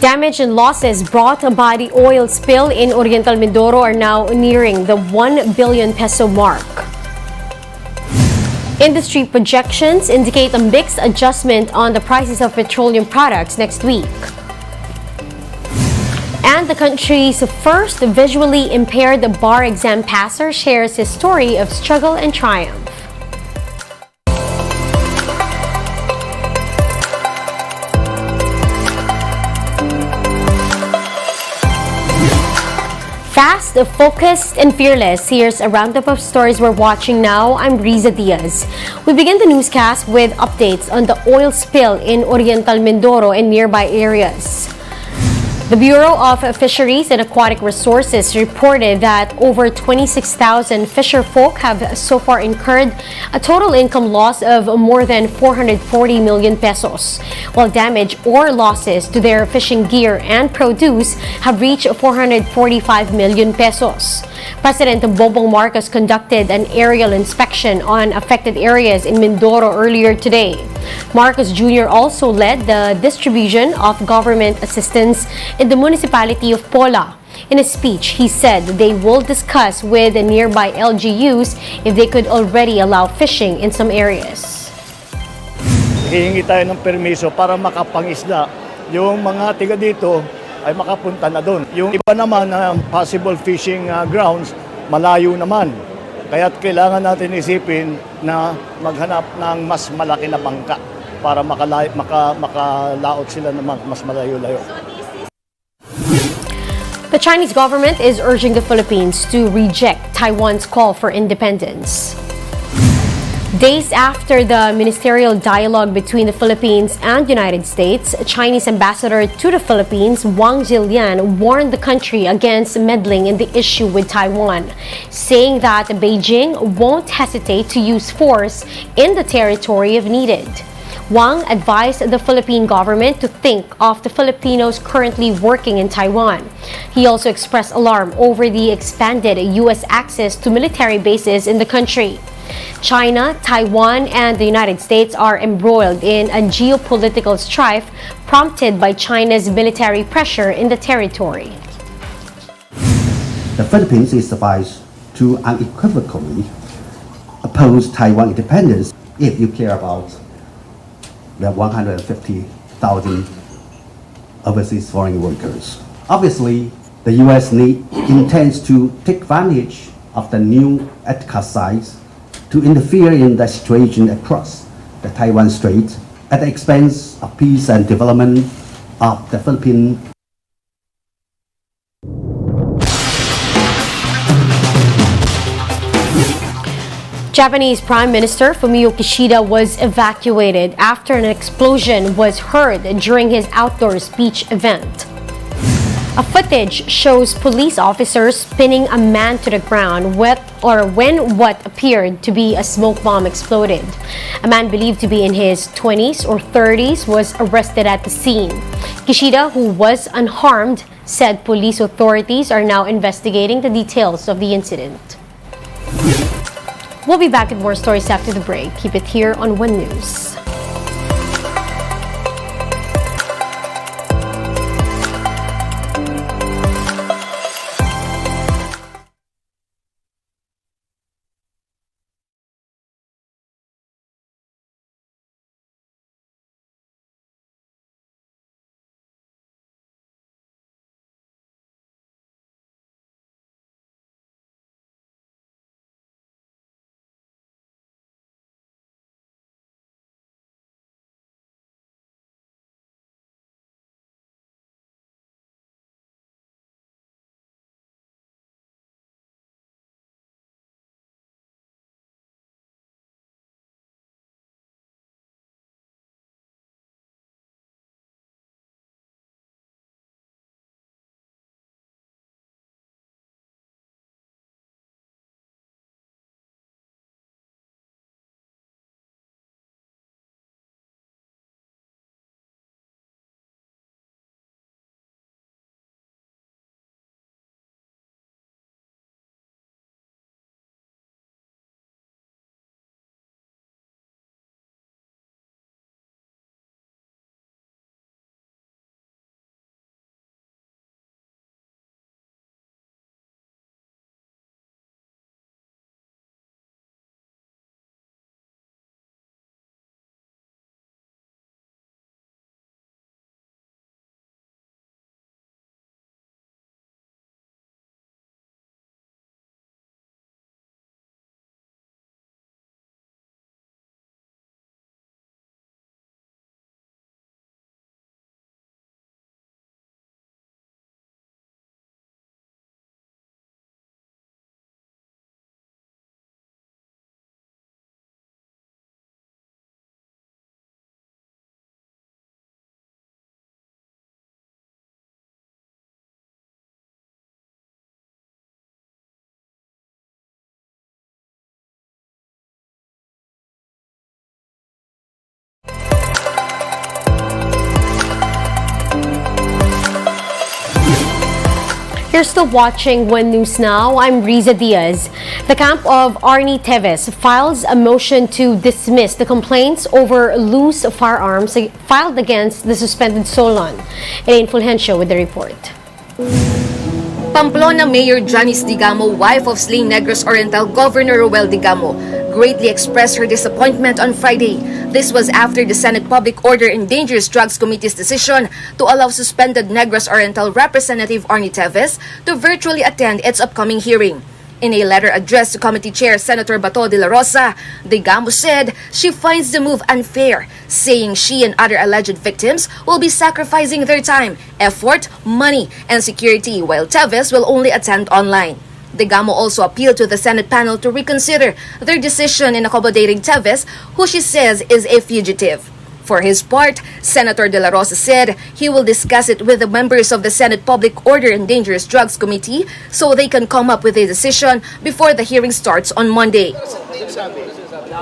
Damage and losses brought by the oil spill in Oriental Mindoro are now nearing the 1 billion peso mark. Industry projections indicate a mixed adjustment on the prices of petroleum products next week. And the country's first visually impaired bar exam passer shares his story of struggle and triumph. Fast, focused, and fearless. Here's a roundup of stories we're watching now. I'm Riza Diaz. We begin the newscast with updates on the oil spill in Oriental Mindoro and nearby areas. The Bureau of Fisheries and Aquatic Resources reported that over 26,000 fisher folk have so far incurred a total income loss of more than 440 million pesos, while damage or losses to their fishing gear and produce have reached 445 million pesos. President Bongbong Marcos conducted an aerial inspection on affected areas in Mindoro earlier today. Marcos Jr. also led the distribution of government assistance in the municipality of Pola. In a speech, he said they will discuss with the nearby LGUs if they could already allow fishing in some areas. Hihingi tayo ng permiso para makapangisda. Yung mga tiga dito ay makapunta na doon. Yung iba naman na possible fishing grounds, malayo naman. Kaya't kailangan natin isipin na maghanap ng mas malaki na bangka para makalaot sila ng mas malayo-layo. The Chinese government is urging the Philippines to reject Taiwan's call for independence. Days after the ministerial dialogue between the Philippines and United States, Chinese ambassador to the Philippines, Wang Zilian, warned the country against meddling in the issue with Taiwan, saying that Beijing won't hesitate to use force in the territory if needed. Wang advised the Philippine government to think of the Filipinos currently working in Taiwan. He also expressed alarm over the expanded U.S. access to military bases in the country. China, Taiwan, and the United States are embroiled in a geopolitical strife prompted by China's military pressure in the territory. The Philippines is advised to unequivocally oppose Taiwan independence if you care about the 150,000 overseas foreign workers. Obviously, the U.S. intends to take advantage of the new exercise to interfere in the situation across the Taiwan Strait at the expense of peace and development of the Philippines. Japanese Prime Minister Fumio Kishida was evacuated after an explosion was heard during his outdoor speech event. A footage shows police officers pinning a man to the ground when what appeared to be a smoke bomb exploded. A man believed to be in his 20s or 30s was arrested at the scene. Kishida, who was unharmed, said police authorities are now investigating the details of the incident. We'll be back with more stories after the break. Keep it here on One News. You're still watching One News Now. I'm Riza Diaz. The camp of Arnie Teves files a motion to dismiss the complaints over loose firearms filed against the suspended Solon. Elaine Fulgencio with the report. Pamplona Mayor Janice Digamo, wife of slain Negros Oriental Governor Roel Digamo, greatly expressed her disappointment on Friday. This was after the Senate Public Order and Dangerous Drugs Committee's decision to allow suspended Negros Oriental Representative Arnie Teves to virtually attend its upcoming hearing. In a letter addressed to Committee Chair Senator Bato de la Rosa, Digamo said she finds the move unfair, saying she and other alleged victims will be sacrificing their time, effort, money, and security while Teves will only attend online. Digamo also appealed to the Senate panel to reconsider their decision in accommodating Teves, who she says is a fugitive. For his part, Senator De La Rosa said he will discuss it with the members of the Senate Public Order and Dangerous Drugs Committee so they can come up with a decision before the hearing starts on Monday.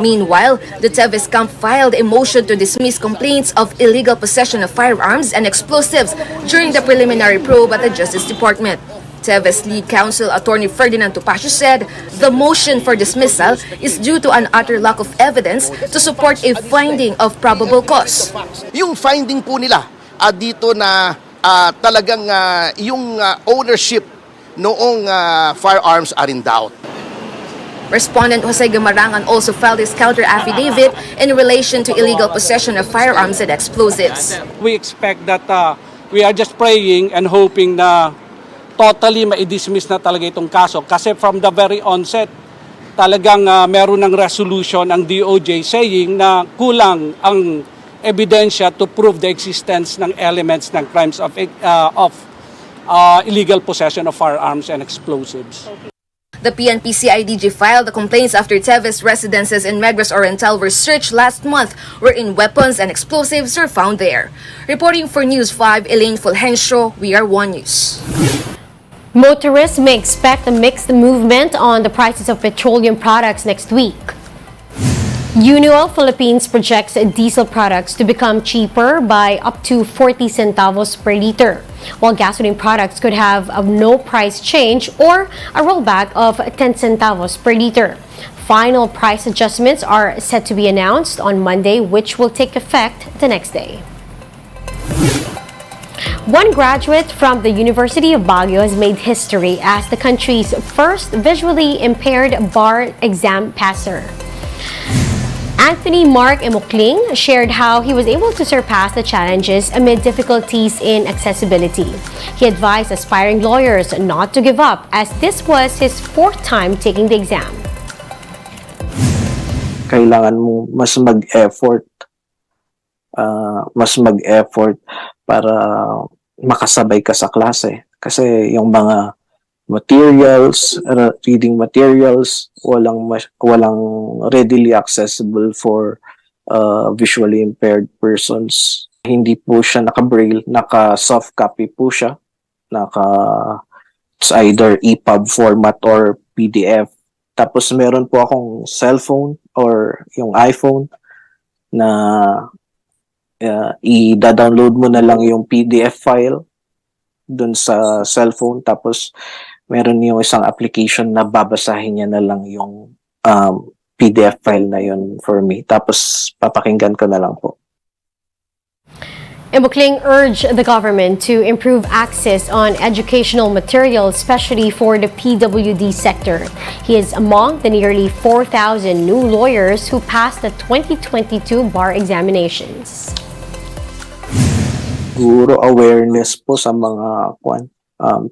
Meanwhile, the Teves camp filed a motion to dismiss complaints of illegal possession of firearms and explosives during the preliminary probe at the Justice Department. Teves lead counsel attorney Ferdinand Topacio said the motion for dismissal is due to an utter lack of evidence to support a finding of probable cause. Yung finding po nila dito na talagang yung ownership noong firearms are in doubt. Respondent Jose Gumarangan also filed his counter affidavit in relation to illegal possession of firearms and explosives. We expect that we are just praying and hoping na totally ma-dismiss na talaga itong kaso. Kasi from the very onset, talagang meron ng resolution ang DOJ saying na kulang ang ebidensya to prove the existence ng elements ng crimes of illegal possession of firearms and explosives. The PNP-CIDG filed the complaints after Teves residences in Negros Oriental were searched last month, wherein weapons and explosives were found there. Reporting for News 5, Elaine Fulgencio, We Are One News. Motorists may expect a mixed movement on the prices of petroleum products next week. Unioil Philippines projects diesel products to become cheaper by up to 40 centavos per liter, while gasoline products could have a no price change or a rollback of 10 centavos per liter. Final price adjustments are set to be announced on Monday, which will take effect the next day. One graduate from the University of Baguio has made history as the country's first visually impaired bar exam passer. Anthony Mark Emokling shared how he was able to surpass the challenges amid difficulties in accessibility. He advised aspiring lawyers not to give up as this was his fourth time taking the exam. Kailangan mo mas mag-effort para makasabay ka sa klase. Kasi yung mga materials, reading materials, walang readily accessible for visually impaired persons. Hindi po siya naka-braille, naka-soft copy po siya. It's either EPUB format or PDF. Tapos meron po akong cellphone or yung iPhone na i-download mo na lang yung PDF file dun sa cellphone, tapos meron yung isang application na babasahin niya na lang yung PDF file na yun for me, tapos papakinggan ko na lang po. Emokling urged the government to improve access on educational materials, especially for the PWD sector. He is among the nearly 4,000 new lawyers who passed the 2022 bar examinations. Siguro awareness po sa mga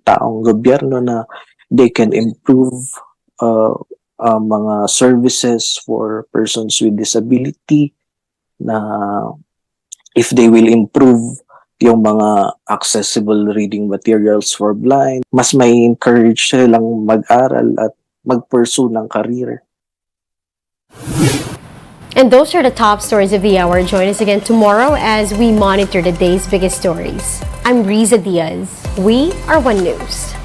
taong gobyerno na they can improve mga services for persons with disability, na if they will improve yung mga accessible reading materials for blind, mas may encourage silang mag-aral at mag-pursue ng career. And those are the top stories of the hour. Join us again tomorrow as we monitor the day's biggest stories. I'm Riza Diaz. We are One News.